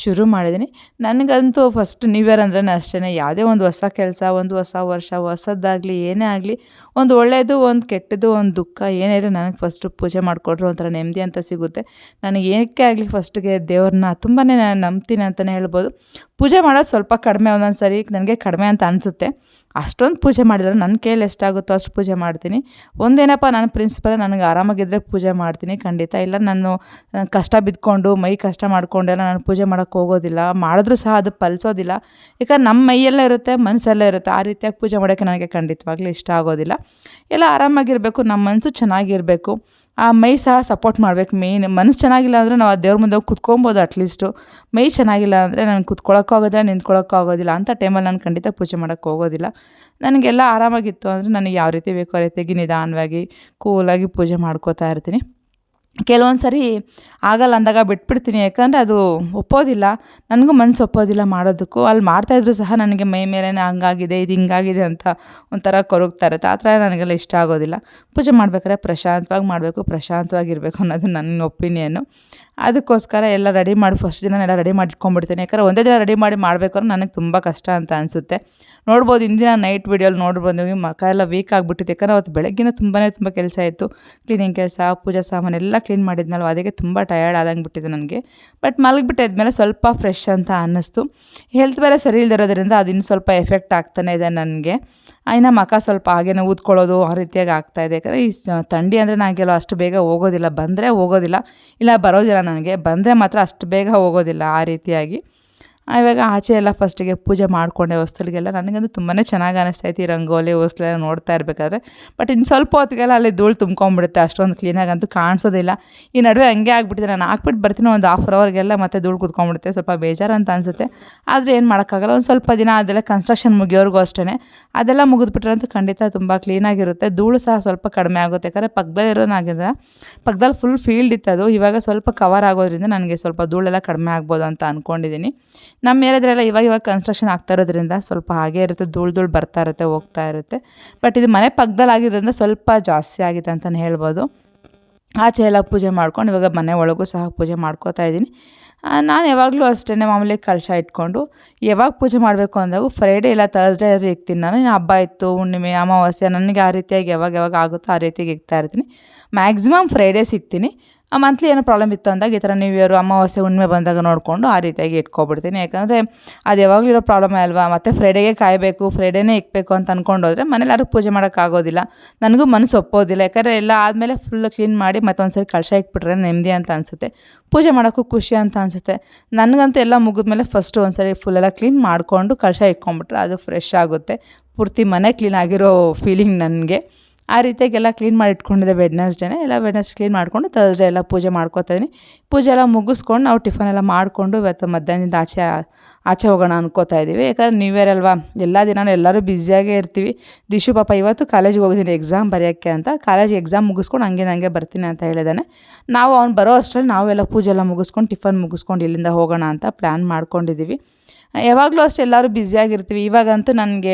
ಶುರು ಮಾಡಿದ್ದೀನಿ. ನನಗಂತೂ ಫಸ್ಟ್ ನ್ಯೂ ಇಯರ್ ಅಂದ್ರೆ ಅಷ್ಟೇ, ಯಾವುದೇ ಒಂದು ಹೊಸ ಕೆಲಸ, ಒಂದು ಹೊಸ ವರ್ಷ, ಹೊಸದಾಗಲಿ ಏನೇ ಆಗಲಿ, ಒಂದು ಒಳ್ಳೆಯದು, ಒಂದು ಕೆಟ್ಟದ್ದು, ಒಂದು ದುಃಖ ಏನೇ ಇರಲಿ, ನನಗೆ ಫಸ್ಟು ಪೂಜೆ ಮಾಡಿಕೊಟ್ರೆ ಒಂಥರ ನೆಮ್ಮದಿ ಅಂತ ಸಿಗುತ್ತೆ. ನನಗೆ ಏನಕ್ಕೆ ಆಗಲಿ ಫಸ್ಟಿಗೆ ದೇವ್ರನ್ನ ತುಂಬಾ ನಂಬ್ತೀನಿ ಅಂತಲೇ ಹೇಳ್ಬೋದು. ಪೂಜೆ ಮಾಡೋದು ಸ್ವಲ್ಪ ಕಡಿಮೆ, ಒಂದೊಂದು ಸರಿ ನನಗೆ ಕಡಿಮೆ ಅಂತ ಅನಿಸುತ್ತೆ. ಅಷ್ಟೊಂದು ಪೂಜೆ ಮಾಡಿಲ್ಲ, ನನ್ನ ಕೈಯಲ್ಲಿ ಎಷ್ಟಾಗುತ್ತೋ ಅಷ್ಟು ಪೂಜೆ ಮಾಡ್ತೀನಿ. ಒಂದೇನಪ್ಪ, ನನ್ನ ಪ್ರಿನ್ಸಿಪಲ್, ನನಗೆ ಆರಾಮಾಗಿದ್ದರೆ ಪೂಜೆ ಮಾಡ್ತೀನಿ ಖಂಡಿತ. ಇಲ್ಲ ನಾನು ಕಷ್ಟ ಬಿದ್ದುಕೊಂಡು ಮೈ ಕಷ್ಟ ಮಾಡ್ಕೊಂಡೆಲ್ಲ ನಾನು ಪೂಜೆ ಮಾಡೋಕ್ಕೆ ಹೋಗೋದಿಲ್ಲ. ಮಾಡಿದ್ರೂ ಸಹ ಅದು ಫಲಿಸೋದಿಲ್ಲ. ಯಾಕಂದ್ರೆ ನಮ್ಮ ಮೈಯೆಲ್ಲ ಇರುತ್ತೆ, ಮನಸ್ಸೆಲ್ಲ ಇರುತ್ತೆ. ಆ ರೀತಿಯಾಗಿ ಪೂಜೆ ಮಾಡೋಕ್ಕೆ ನನಗೆ ಖಂಡಿತವಾಗ್ಲೂ ಇಷ್ಟ ಆಗೋದಿಲ್ಲ. ಎಲ್ಲ ಆರಾಮಾಗಿರಬೇಕು, ನಮ್ಮ ಮನಸ್ಸು ಚೆನ್ನಾಗಿರಬೇಕು, ಆ ಮೈ ಸಹ ಸಪೋರ್ಟ್ ಮಾಡಬೇಕು. ಮೇಯ್ನ್ ಮನಸ್ಸು ಚೆನ್ನಾಗಿಲ್ಲ ಅಂದರೆ ನಾವು ಆ ದೇವ್ರ ಮುಂದೆ ಹೋಗಿ ಕುತ್ಕೊಬೋದು ಅಟ್ಲೀಸ್ಟು. ಮೈ ಚೆನ್ನಾಗಿಲ್ಲ ಅಂದರೆ ನನಗೆ ಕುತ್ಕೊಳ್ಳೋಕ್ಕೂ ಆಗೋದಿಲ್ಲ, ನಿಂತ್ಕೊಳ್ಳೋಕ್ಕೂ ಆಗೋದಿಲ್ಲ. ಅಂಥ ಟೈಮಲ್ಲಿ ನಾನು ಖಂಡಿತ ಪೂಜೆ ಮಾಡೋಕ್ಕೆ ಹೋಗೋದಿಲ್ಲ. ನನಗೆಲ್ಲ ಆರಾಮಾಗಿತ್ತು ಅಂದರೆ ನನಗೆ ಯಾವ ರೀತಿ ಬೇಕೋ ಆ ರೀತಿಯಾಗಿ ನಿಧಾನವಾಗಿ ಕೂಲಾಗಿ ಪೂಜೆ ಮಾಡ್ಕೋತಾ ಇರ್ತೀನಿ. ಕೆಲವೊಂದು ಸರಿ ಆಗಲ್ಲ ಅಂದಾಗ ಬಿಟ್ಬಿಡ್ತೀನಿ, ಯಾಕಂದರೆ ಅದು ಒಪ್ಪೋದಿಲ್ಲ, ನನಗೂ ಮನಸ್ಸು ಒಪ್ಪೋದಿಲ್ಲ ಮಾಡೋದಕ್ಕೂ. ಅಲ್ಲಿ ಮಾಡ್ತಾಯಿದ್ರು ಸಹ ನನಗೆ ಮೈ ಮೇಲೇ ಹಂಗಾಗಿದೆ, ಇದು ಹಿಂಗಾಗಿದೆ ಅಂತ ಒಂಥರ ಕೊರಗ್ತಾ ಇರುತ್ತೆ. ಆ ಥರ ನನಗೆಲ್ಲ ಇಷ್ಟ ಆಗೋದಿಲ್ಲ. ಪೂಜೆ ಮಾಡ್ಬೇಕಾದ್ರೆ ಪ್ರಶಾಂತವಾಗಿ ಮಾಡಬೇಕು, ಪ್ರಶಾಂತವಾಗಿರಬೇಕು ಅನ್ನೋದು ನನ್ನ ಒಪಿನಿಯನ್ನು. ಅದಕ್ಕೋಸ್ಕರ ಎಲ್ಲ ರೆಡಿ ಮಾಡಿ ಫಸ್ಟ್ ದಿನ ರೆಡಿ ಮಾಡಿ ಇಟ್ಕೊಂಡ್ಬಿಡ್ತೀನಿ. ಯಾಕಂದರೆ ಒಂದೇ ದಿನ ರೆಡಿ ಮಾಡಿ ಮಾಡಬೇಕು ಅಂದ್ರೆ ನನಗೆ ತುಂಬ ಕಷ್ಟ ಅಂತ ಅನಿಸುತ್ತೆ. ನೋಡ್ಬೋದು, ಇಂದಿನ ನೈಟ್ ವೀಡಿಯೋಲಿ ನೋಡ್ಬೋದು, ಮುಖ ಎಲ್ಲ ವೀಕ್ ಆಗಿಬಿಟ್ಟಿತ್ತು. ಯಾಕಂದರೆ ಅವತ್ತು ಬೆಳಗ್ಗಿನ ತುಂಬ ಕೆಲಸ ಇತ್ತು. ಕ್ಲೀನಿಂಗ್ ಕೆಲಸ, ಪೂಜಾ ಸಾಮಾನೆಲ್ಲ ಕ್ಲೀನ್ ಮಾಡಿದ್ನಲ್ವ, ಅದಕ್ಕೆ ತುಂಬ ಟಯರ್ಡ್ ಆದಂಗೆ ಬಿಟ್ಟಿದೆ ನನಗೆ. ಬಟ್ ಮಲಗಿಬಿಟ್ಟಿದ್ಮೇಲೆ ಸ್ವಲ್ಪ ಫ್ರೆಶ್ ಅಂತ ಅನ್ನಿಸ್ತು. ಹೆಲ್ತ್ ಬೇರೆ ಸರಿ ಇಲ್ದಿರೋದ್ರಿಂದ ಅದು ಇನ್ನು ಸ್ವಲ್ಪ ಎಫೆಕ್ಟ್ ಆಗ್ತಾನೆ ಇದೆ ನನಗೆ. ಇನ್ನು ಮುಖ ಸ್ವಲ್ಪ ಹಾಗೇನೆ ಊದ್ಕೊಳ್ಳೋದು ಆ ರೀತಿಯಾಗಿ ಆಗ್ತಾಯಿದೆ. ಯಾಕಂದರೆ ಈ ಥಂಡಿ ಅಂದರೆ ನನಗೆಲ್ಲ ಅಷ್ಟು ಬೇಗ ಹೋಗೋದಿಲ್ಲ, ಬಂದರೆ ಹೋಗೋದಿಲ್ಲ, ಇಲ್ಲ ಬರೋದಿಲ್ಲ. ನನಗೆ ಬಂದರೆ ಮಾತ್ರ ಅಷ್ಟು ಬೇಗ ಹೋಗೋದಿಲ್ಲ ಆ ರೀತಿಯಾಗಿ. ಇವಾಗ ಆಚೆ ಎಲ್ಲ ಫಸ್ಟಿಗೆ ಪೂಜೆ ಮಾಡಿಕೊಂಡೆ ಹೊಸ್ತಿಲಿಗೆಲ್ಲ. ನನಗಂತೂ ತುಂಬಾ ಚೆನ್ನಾಗಿ ಅನ್ನಿಸ್ತೈತಿ ಈ ರಂಗೋಲಿ ಹೊಸ್ಲೆಲ್ಲ ನೋಡ್ತಾ ಇರಬೇಕಾದ್ರೆ. ಬಟ್ ಇನ್ನು ಸ್ವಲ್ಪ ಹೊತ್ತಿಗೆಲ್ಲ ಅಲ್ಲಿ ಧೂಳು ತುಂಬ್ಕೊಂಡ್ಬಿಡುತ್ತೆ, ಅಷ್ಟೊಂದು ಕ್ಲೀನಾಗಂತೂ ಕಾಣಿಸೋದಿಲ್ಲ. ಈ ನಡುವೆ ಹಂಗೆ ಆಗಿಬಿಟ್ಟಿದೆ, ನಾನು ಹಾಕ್ಬಿಟ್ಟು ಬರ್ತೀನಿ ಒಂದು ಹಾಫ್ ಆನ್ ಅವರ್ಗೆಲ್ಲ ಮತ್ತೆ ಧೂಳು ಕುತ್ಕೊಂಡ್ಬಿಡುತ್ತೆ. ಸ್ವಲ್ಪ ಬೇಜಾರು ಅಂತ ಅನಿಸುತ್ತೆ, ಆದರೆ ಏನು ಮಾಡೋಕ್ಕಾಗಲ್ಲ. ಒಂದು ಸ್ವಲ್ಪ ದಿನ ಅದೆಲ್ಲ ಕನ್ಸ್ಟ್ರಕ್ಷನ್ ಮುಗಿಯೋರ್ಗೂ ಅಷ್ಟೇ, ಅದೆಲ್ಲ ಮುಗಿದ್ಬಿಟ್ರೆ ಅಂತೂ ಖಂಡಿತ ತುಂಬ ಕ್ಲೀನಾಗಿರುತ್ತೆ. ಧೂಳು ಸಹ ಸ್ವಲ್ಪ ಕಡಿಮೆ ಆಗುತ್ತೆ. ಯಾಕಂದರೆ ಪಕ್ಕದಲ್ಲಿ ಫುಲ್ ಫೀಲ್ಡ್ ಇತ್ತು, ಅದು ಇವಾಗ ಸ್ವಲ್ಪ ಕವರ್ ಆಗೋದ್ರಿಂದ ನನಗೆ ಸ್ವಲ್ಪ ಧೂಳೆಲ್ಲ ಕಡಿಮೆ ಆಗ್ಬೋದು ಅಂತ ಅಂದ್ಕೊಂಡಿದ್ದೀನಿ. ನಮ್ಮ ಏರಿಯಾದ್ರೆಲ್ಲ ಇವಾಗ ಕನ್ಸ್ಟ್ರಕ್ಷನ್ ಆಗ್ತಾ ಇರೋದ್ರಿಂದ ಸ್ವಲ್ಪ ಹಾಗೇ ಇರುತ್ತೆ, ಧೂಳು ಬರ್ತಾ ಇರುತ್ತೆ, ಹೋಗ್ತಾ ಇರುತ್ತೆ. ಬಟ್ ಇದು ಮನೆ ಪಕ್ಕದಲ್ಲಿ ಆಗಿರೋದ್ರಿಂದ ಸ್ವಲ್ಪ ಜಾಸ್ತಿ ಆಗಿದೆ ಅಂತಲೇ ಹೇಳ್ಬೋದು. ಆಚೆ ಎಲ್ಲ ಪೂಜೆ ಮಾಡ್ಕೊಂಡು ಇವಾಗ ಮನೆ ಒಳಗೂ ಸಹ ಪೂಜೆ ಮಾಡ್ಕೋತಾ ಇದ್ದೀನಿ. ನಾನು ಯಾವಾಗಲೂ ಅಷ್ಟೇ ಮಾಮೂಲಿ ಕಲಶ ಇಟ್ಕೊಂಡು ಯಾವಾಗ ಪೂಜೆ ಮಾಡಬೇಕು ಅಂದಾಗ ಫ್ರೈಡೇ ಇಲ್ಲ ಥರ್ಸ್ಡೇ ಆದರೂ ಇಕ್ತೀನಿ. ನಾನು ಹಬ್ಬ ಇತ್ತು, ಹುಣ್ಣಿಮೆ, ಅಮಾವಾಸ್ಯೆ, ನನಗೆ ಆ ರೀತಿಯಾಗಿ ಯಾವಾಗ ಆಗುತ್ತೋ ಆ ರೀತಿಯಾಗಿ ಇಕ್ತಾ ಇರ್ತೀನಿ. ಮ್ಯಾಕ್ಸಿಮಮ್ ಫ್ರೈಡೇ ಸಿಗ್ತೀನಿ. ಮಂತ್ಲಿ ಏನೋ ಪ್ರಾಬ್ಲಮ್ ಇತ್ತು ಅಂದಾಗ ಈ ಥರ ನ್ಯೂ ಇಯರು, ಅಮಾವಾಸ್ಯೆ, ಹುಣ್ಣಿಮೆ ಬಂದಾಗ ನೋಡಿಕೊಂಡು ಆ ರೀತಿಯಾಗಿ ಇಟ್ಕೊಬಿಡ್ತೀನಿ. ಯಾಕಂದರೆ ಅದು ಯಾವಾಗಲೂ ಇರೋ ಪ್ರಾಬ್ಲಮೇ ಅಲ್ವಾ. ಮತ್ತು ಫ್ರೈಡೇಗೆ ಕಾಯಬೇಕು, ಫ್ರೈಡೇನೇ ಇಕ್ಬೇಕು ಅಂತ ಅಂದ್ಕೊಂಡೋದ್ರೆ ಮನೇಲಿ ಯಾರೂ ಪೂಜೆ ಮಾಡೋಕ್ಕಾಗೋದಿಲ್ಲ, ನನಗೂ ಮನಸ್ಸು ಒಪ್ಪೋದಿಲ್ಲ. ಯಾಕಂದರೆ ಎಲ್ಲ ಆದಮೇಲೆ ಫುಲ್ ಕ್ಲೀನ್ ಮಾಡಿ ಮತ್ತೊಂದು ಸರಿ ಕಲಶ ಇಟ್ಬಿಟ್ರೆ ನೆಮ್ಮದಿ ಅಂತ ಅನಿಸುತ್ತೆ, ಪೂಜೆ ಮಾಡೋಕ್ಕೂ ಖುಷಿ ಅಂತ ಅನಿಸುತ್ತೆ. ನನಗಂತೂ ಎಲ್ಲ ಮುಗಿದ್ಮೇಲೆ ಫಸ್ಟು ಒಂದು ಸರಿ ಫುಲ್ಲೆಲ್ಲ ಕ್ಲೀನ್ ಮಾಡಿಕೊಂಡು ಕಲಶ ಇಟ್ಕೊಂಡ್ಬಿಟ್ರೆ ಅದು ಫ್ರೆಶ್ ಆಗುತ್ತೆ. ಪೂರ್ತಿ ಮನೆ ಕ್ಲೀನ್ ಆಗಿರೋ ಫೀಲಿಂಗ್ ನನಗೆ. ಆ ರೀತಿಯಾಗೆಲ್ಲ ಕ್ಲೀನ್ ಮಾಡಿ ಇಟ್ಕೊಂಡಿದ್ದೆ. ವೆಡ್ನೆಸ್ಡೇನೆ ಎಲ್ಲ ಕ್ಲೀನ್ ಮಾಡಿಕೊಂಡು ಥರ್ಸ್ಡೇ ಎಲ್ಲ ಪೂಜೆ ಮಾಡ್ಕೋತಾ ಇದ್ದೀನಿ. ಪೂಜೆ ಎಲ್ಲ ಮುಗಿಸ್ಕೊಂಡು ನಾವು ಟಿಫನ್ ಎಲ್ಲ ಮಾಡಿಕೊಂಡು ಇವತ್ತು ಮಧ್ಯಾಹ್ನದಿಂದ ಆಚೆ ಹೋಗೋಣ ಅನ್ಕೋತಾ ಇದ್ದೀವಿ. ಯಾಕಂದರೆ ನ್ಯೂ ಇಯರ್ ಅಲ್ವಾ, ಎಲ್ಲ ದಿನವೂ ಎಲ್ಲರೂ ಬ್ಯುಸಿಯಾಗೇ ಇರ್ತೀವಿ. ದಿಶು ಪಾಪ ಇವತ್ತು ಕಾಲೇಜಿಗೆ ಹೋಗಿದ್ದೀನಿ ಎಕ್ಸಾಮ್ ಬರೆಯೋಕ್ಕೆ ಅಂತ. ಕಾಲೇಜಿಗೆ ಎಕ್ಸಾಮ್ ಮುಗಿಸ್ಕೊಂಡು ಹಂಗೆ ಬರ್ತೀನಿ ಅಂತ ಹೇಳಿದ್ದಾನೆ. ನಾವು ಅವ್ನು ಬರೋ ಅಷ್ಟರಲ್ಲಿ ನಾವೆಲ್ಲ ಪೂಜೆ ಎಲ್ಲ ಮುಗಿಸ್ಕೊಂಡು ಟಿಫನ್ ಮುಗಿಸ್ಕೊಂಡು ಇಲ್ಲಿಂದ ಹೋಗೋಣ ಅಂತ ಪ್ಲ್ಯಾನ್ ಮಾಡ್ಕೊಂಡಿದ್ದೀವಿ. ಯಾವಾಗಲೂ ಅಷ್ಟೇ ಎಲ್ಲರೂ ಬ್ಯುಸಿಯಾಗಿರ್ತೀವಿ. ಇವಾಗಂತೂ ನನಗೆ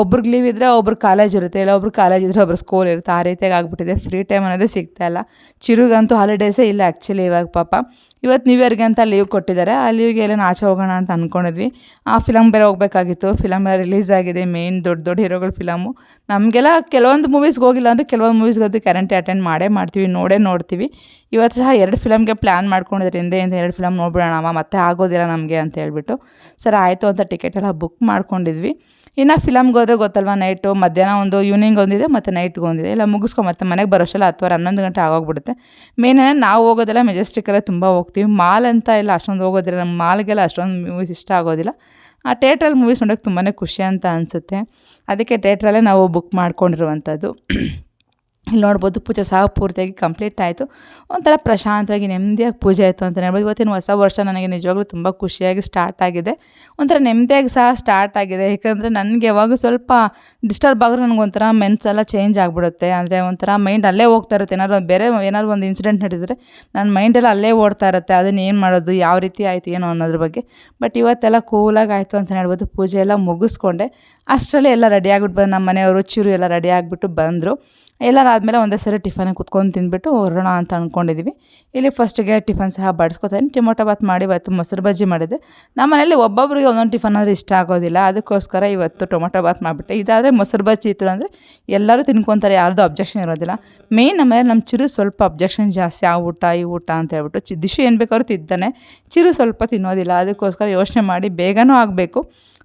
ಒಬ್ರಿಗೆ ಲೀವ್ ಇದ್ದರೆ ಒಬ್ರು ಕಾಲೇಜ್ ಇರುತ್ತೆ, ಇಲ್ಲ ಒಬ್ರು ಕಾಲೇಜ್ ಇದ್ದರೆ ಒಬ್ರು ಸ್ಕೂಲ್ ಇರುತ್ತೆ. ಆ ರೀತಿಯಾಗಿ ಆಗಿಬಿಟ್ಟಿದೆ. ಫ್ರೀ ಟೈಮ್ ಅನ್ನೋದೇ ಸಿಗ್ತಾಯಿಲ್ಲ. ಚಿರುಗಂತೂ ಹಾಲಿಡೇಸೇ ಇಲ್ಲ ಆ್ಯಕ್ಚುಲಿ ಇವಾಗ ಪಾಪ. ಇವತ್ತು ನ್ಯೂ ಇಯರ್ಗೆ ಅಂತ ಲೀವ್ ಕೊಟ್ಟಿದ್ದಾರೆ. ಆ ಲೀವ್ಗೆ ಎಲ್ಲ ಆಚೆ ಹೋಗೋಣ ಅಂತ ಅಂದ್ಕೊಂಡಿದ್ವಿ. ಆ ಫಿಲಮ್ ಬೇರೆ ಹೋಗಬೇಕಾಗಿತ್ತು. ಫಿಲಮ್ ಎಲ್ಲ ರಿಲೀಸ್ ಆಗಿದೆ, ಮೇಯ್ನ್ ದೊಡ್ಡ ಹೀರೋಗಳ ಫಿಲಮು. ನಮಗೆಲ್ಲ ಕೆಲವೊಂದು ಮೂವೀಸ್ಗೆ ಹೋಗಿಲ್ಲ ಅಂದರೆ ಕೆಲವೊಂದು ಮೂವೀಸ್ಗಂತೂ ಗ್ಯಾರಂಟಿ ಅಟೆಂಡ್ ಮಾಡ್ತೀವಿ, ನೋಡ್ತೀವಿ. ಇವತ್ತು ಸಹ 2 ಫಿಲಮ್ಗೆ ಪ್ಲ್ಯಾನ್ ಮಾಡ್ಕೊಂಡಿದ್ದಾರೆ. ಹಿಂದೆ 2 ಫಿಲಮ್ ನೋಡ್ಬಿಡೋಣ, ಮತ್ತೆ ಆಗೋದಿಲ್ಲ ನಮಗೆ ಅಂತ ಹೇಳ್ಬಿಟ್ಟು ಸರಿ ಆಯಿತು ಅಂತ ಟಿಕೆಟ್ ಎಲ್ಲ ಬುಕ್ ಮಾಡ್ಕೊಂಡಿದ್ವಿ. ಇನ್ನು ಫಿಲಮ್ಗೆ ಹೋದರೆ ಗೊತ್ತಲ್ವ, ನೈಟು ಮಧ್ಯಾಹ್ನ ಒಂದು, ಈವ್ನಿಂಗ್ ಒಂದಿದೆ ಮತ್ತು ನೈಟ್ಗೆ ಒಂದಿದೆ. ಎಲ್ಲ ಮುಗಿಸ್ಕೊಂಡು ಮನೆಗೆ ಬರೋಷ್ಟಲ್ಲ 10-11 ಗಂಟೆ ಆಗೋಗ್ಬಿಡುತ್ತೆ. ಮೇನ್ ನಾವು ಹೋಗೋದೆಲ್ಲ ಮೆಜೆಸ್ಟಿಕಲ್ಲೇ ತುಂಬ ಹೋಗ್ತೀವಿ. ಮಾಲ್ ಅಂತ ಎಲ್ಲ ಅಷ್ಟೊಂದು ಹೋಗೋದಿಲ್ಲ. ನಮ್ಮ ಮಾಲ್ಗೆಲ್ಲ ಅಷ್ಟೊಂದು ಮೂವೀಸ್ ಇಷ್ಟ ಆಗೋದಿಲ್ಲ. ಆ ಥಿಯೇಟ್ರಲ್ಲಿ ಮೂವೀಸ್ ನೋಡೋಕ್ಕೆ ತುಂಬಾ ಖುಷಿ ಅಂತ ಅನಿಸುತ್ತೆ. ಅದಕ್ಕೆ ಥಿಯೇಟ್ರಲ್ಲೇ ನಾವು ಬುಕ್ ಮಾಡ್ಕೊಂಡಿರುವಂಥದ್ದು. ಇಲ್ಲಿ ನೋಡ್ಬೋದು ಪೂಜೆ ಸಹ ಪೂರ್ತಿಯಾಗಿ ಕಂಪ್ಲೀಟ್ ಆಯಿತು. ಒಂಥರ ಪ್ರಶಾಂತವಾಗಿ ನೆಮ್ಮದಿಯಾಗಿ ಪೂಜೆ ಆಯಿತು ಅಂತ ಹೇಳ್ಬೋದು. ಇವತ್ತಿನ ಹೊಸ ವರ್ಷ ನನಗೆ ನಿಜವಾಗ್ಲೂ ತುಂಬ ಖುಷಿಯಾಗಿ ಸ್ಟಾರ್ಟ್ ಆಗಿದೆ. ಒಂಥರ ನೆಮ್ಮದಿಯಾಗಿ ಸಹ ಸ್ಟಾರ್ಟ್ ಆಗಿದೆ. ಯಾಕಂದರೆ ನನಗೆ ಯಾವಾಗ ಸ್ವಲ್ಪ ಡಿಸ್ಟರ್ಬ್ ಆದರೂ ನನಗೊಂಥರ ಮೆನ್ಸೆಲ್ಲ ಚೇಂಜ್ ಆಗಿಬಿಡುತ್ತೆ. ಅಂದರೆ ಒಂಥರ ಮೈಂಡ್ ಅಲ್ಲೇ ಹೋಗ್ತಾ ಇರುತ್ತೆ. ಏನಾದ್ರು ಒಂದು ಇನ್ಸಿಡೆಂಟ್ ನಡೆದಿದ್ರೆ ನನ್ನ ಮೈಂಡೆಲ್ಲ ಅಲ್ಲೇ ಓಡ್ತಾ ಇರುತ್ತೆ. ಅದನ್ನು ಏನು ಮಾಡೋದು, ಯಾವ ರೀತಿ ಆಯಿತು ಏನೋ ಅನ್ನೋದ್ರ ಬಗ್ಗೆ. ಬಟ್ ಇವತ್ತೆಲ್ಲ ಕೂಲಾಗಿ ಆಯಿತು ಅಂತ ಹೇಳ್ಬೋದು. ಪೂಜೆ ಎಲ್ಲ ಮುಗಿಸ್ಕೊಂಡೆ. ಅಷ್ಟರಲ್ಲೇ ಎಲ್ಲ ರೆಡಿ ಆಗಿಬಿಟ್ಟು ನಮ್ಮ ಮನೆಯವರು ಚಿರು ಎಲ್ಲ ರೆಡಿ ಆಗಿಬಿಟ್ಟು ಬಂದರು. ಎಲ್ಲರೂ ಆದಮೇಲೆ ಒಂದೇ ಸರಿ ಟಿಫನ್ ಕುತ್ಕೊಂಡು ತಿಂದ್ಬಿಟ್ಟು ಹೊರಡೋಣ ಅಂತ ಅಂದ್ಕೊಂಡಿದ್ದೀವಿ. ಇಲ್ಲಿ ಫಸ್ಟಿಗೆ ಟಿಫನ್ ಸಹ ಬಡಿಸ್ಕೊತೀನಿ. ಟೊಮೊಟೊ ಬಾತ್ ಮಾಡಿ ಇವತ್ತು ಮೊಸರು ಬಜ್ಜಿ ಮಾಡಿದ್ದೆ. ನಮ್ಮ ಮನೇಲಿ ಒಬ್ಬೊಬ್ಬರಿಗೆ ಒಂದೊಂದು ಟಿಫನ್ ಅಂದರೆ ಇಷ್ಟ ಆಗೋದಿಲ್ಲ. ಅದಕ್ಕೋಸ್ಕರ ಇವತ್ತು ಟೊಮೊಟೊ ಬಾತ್ ಮಾಡಿಬಿಟ್ಟೆ. ಇದಾದರೆ ಮೊಸರು ಬಜ್ಜಿ ಇತ್ತು ಅಂದರೆ ಎಲ್ಲರೂ ತಿನ್ಕೊತಾರೆ, ಯಾರ್ದು ಅಬ್ಜೆಕ್ಷನ್ ಇರೋದಿಲ್ಲ. ಮೇಯ್ನ್ ನಮ್ಮ ಚಿರು ಸ್ವಲ್ಪ ಅಬ್ಜೆಕ್ಷನ್ ಜಾಸ್ತಿ, ಆ ಊಟ ಈ ಊಟ ಅಂತ ಹೇಳ್ಬಿಟ್ಟು. ದಿಶು ಏನು ಬೇಕಾದ್ರೂ ತಿಂತಾನೆ, ಚಿರು ಸ್ವಲ್ಪ ತಿನ್ನೋದಿಲ್ಲ. ಅದಕ್ಕೋಸ್ಕರ ಯೋಚನೆ ಮಾಡಿ ಬೇಗನೂ ಆಗಬೇಕು,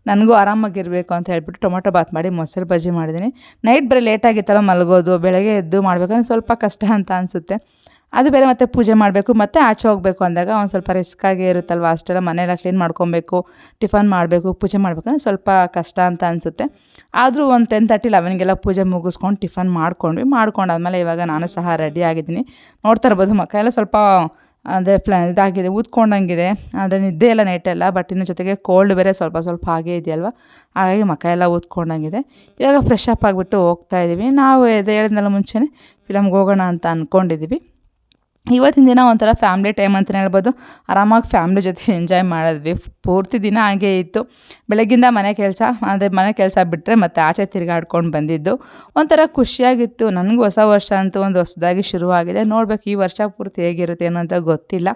ನನಗೂ ಆರಾಮಾಗಿರಬೇಕು ಅಂತ ಹೇಳ್ಬಿಟ್ಟು ಟೊಮೊಟೊ ಬಾತ್ ಮಾಡಿ ಮೊಸರು ಬಜ್ಜಿ ಮಾಡಿದ್ದೀನಿ. ನೈಟ್ ಬರೀ ಲೇಟಾಗಿತ್ತಲ್ಲ ಮಲಗೋದು, ಬೆಳಗ್ಗೆ ಎದ್ದು ಮಾಡಬೇಕಂದ್ರೆ ಸ್ವಲ್ಪ ಕಷ್ಟ ಅಂತ ಅನಿಸುತ್ತೆ. ಅದು ಬೇರೆ ಮತ್ತೆ ಪೂಜೆ ಮಾಡಬೇಕು, ಮತ್ತು ಆಚೆ ಹೋಗಬೇಕು ಅಂದಾಗ ಒಂದು ಸ್ವಲ್ಪ ರಿಸ್ಕಾಗೇ ಇರುತ್ತಲ್ವ. ಅಷ್ಟೆಲ್ಲ ಮನೆಯೆಲ್ಲ ಕ್ಲೀನ್ ಮಾಡ್ಕೊಬೇಕು, ಟಿಫನ್ ಮಾಡಬೇಕು, ಪೂಜೆ ಮಾಡಬೇಕಂದ್ರೆ ಸ್ವಲ್ಪ ಕಷ್ಟ ಅಂತ ಅನಿಸುತ್ತೆ. ಆದರೂ ಒಂದು 10:30-11ಗೆಲ್ಲ ಪೂಜೆ ಮುಗಿಸ್ಕೊಂಡು ಟಿಫನ್ ಮಾಡ್ಕೊಂಡಾದ್ಮೇಲೆ ಇವಾಗ ನಾನು ಸಹ ರೆಡಿ ಆಗಿದ್ದೀನಿ. ನೋಡ್ತಾ ಇರ್ಬೋದು ಮಕ್ಕ ಎಲ್ಲ ಸ್ವಲ್ಪ ಅಂದರೆ ಇದಾಗಿದೆ, ಊದ್ಕೊಂಡಂಗಿದೆ. ಅಂದರೆ ನಿದ್ದೆ ಎಲ್ಲ ನೈಟೆಲ್ಲ. ಬಟ್ ಇನ್ನು ಜೊತೆಗೆ ಕೋಲ್ಡ್ ಬೇರೆ ಸ್ವಲ್ಪ ಹಾಗೇ ಇದೆಯಲ್ವ, ಹಾಗಾಗಿ ಮಕ್ಕ ಎಲ್ಲ ಊದ್ಕೊಂಡಂಗಿದೆ. ಇವಾಗ ಫ್ರೆಶ್ ಅಪ್ ಆಗಿಬಿಟ್ಟು ಹೋಗ್ತಾಯಿದ್ದೀವಿ. ನಾವು ಹೇಳಿದ್ನಲ್ಲ ಮುಂಚೆನೇ ಫಿಲಮ್ಗೆ ಹೋಗೋಣ ಅಂತ ಅಂದ್ಕೊಂಡಿದ್ದೀವಿ. ಇವತ್ತಿನ ದಿನ ಒಂಥರ ಫ್ಯಾಮ್ಲಿ ಟೈಮ್ ಅಂತಲೇ ಹೇಳ್ಬೋದು. ಆರಾಮಾಗಿ ಫ್ಯಾಮ್ಲಿ ಜೊತೆ ಎಂಜಾಯ್ ಮಾಡಿದ್ವಿ. ಪೂರ್ತಿ ದಿನ ಹಾಗೇ ಇತ್ತು. ಬೆಳಗ್ಗಿಂದ ಮನೆ ಕೆಲಸ ಬಿಟ್ಟರೆ ಮತ್ತು ಆಚೆ ತಿರುಗಾಡ್ಕೊಂಡು ಬಂದಿದ್ದು ಒಂಥರ ಖುಷಿಯಾಗಿತ್ತು. ನನಗೂ ಹೊಸ ವರ್ಷ ಅಂತೂ ಒಂದು ಹೊಸದಾಗಿ ಶುರುವಾಗಿದೆ. ನೋಡ್ಬೇಕು ಈ ವರ್ಷ ಪೂರ್ತಿ ಹೇಗಿರುತ್ತೆ ಏನೋ ಅಂತ ಗೊತ್ತಿಲ್ಲ.